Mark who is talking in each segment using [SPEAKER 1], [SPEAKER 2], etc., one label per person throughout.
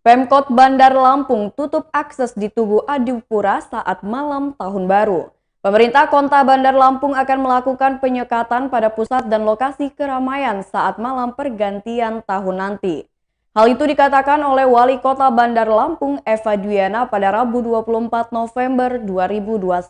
[SPEAKER 1] Pemkot Bandar Lampung tutup akses di Tugu Adipura saat malam Tahun Baru. Pemerintah Kota Bandar Lampung akan melakukan penyekatan pada pusat dan lokasi keramaian saat malam pergantian tahun nanti. Hal itu dikatakan oleh Wali Kota Bandar Lampung Eva Dwiana pada Rabu 24 November 2021.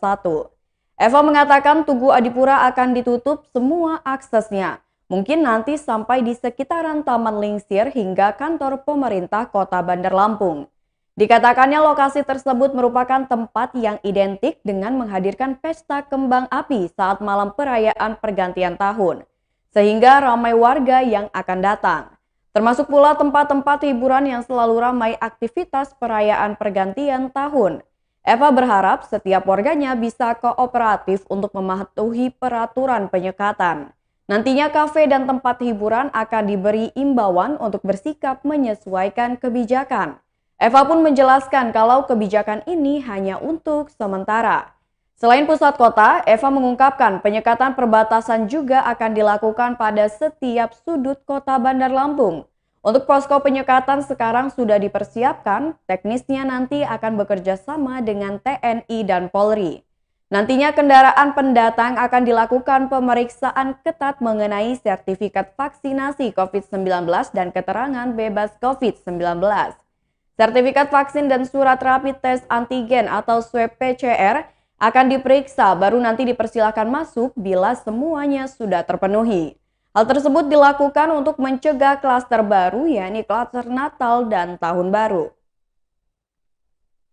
[SPEAKER 1] Eva mengatakan Tugu Adipura akan ditutup semua aksesnya. Mungkin nanti sampai di sekitaran Taman Lingsir hingga kantor pemerintah Kota Bandar Lampung. Dikatakannya lokasi tersebut merupakan tempat yang identik dengan menghadirkan pesta kembang api saat malam perayaan pergantian tahun. Sehingga ramai warga yang akan datang. Termasuk pula tempat-tempat hiburan yang selalu ramai aktivitas perayaan pergantian tahun. Eva berharap setiap warganya bisa kooperatif untuk mematuhi peraturan penyekatan. Nantinya kafe dan tempat hiburan akan diberi imbauan untuk bersikap menyesuaikan kebijakan. Eva pun menjelaskan kalau kebijakan ini hanya untuk sementara. Selain pusat kota, Eva mengungkapkan penyekatan perbatasan juga akan dilakukan pada setiap sudut kota Bandar Lampung. Untuk posko penyekatan sekarang sudah dipersiapkan, teknisnya nanti akan bekerja sama dengan TNI dan Polri. Nantinya kendaraan pendatang akan dilakukan pemeriksaan ketat mengenai sertifikat vaksinasi COVID-19 dan keterangan bebas COVID-19. Sertifikat vaksin dan surat rapid test antigen atau swab PCR akan diperiksa baru nanti dipersilakan masuk bila semuanya sudah terpenuhi. Hal tersebut dilakukan untuk mencegah klaster baru yakni klaster Natal dan Tahun Baru.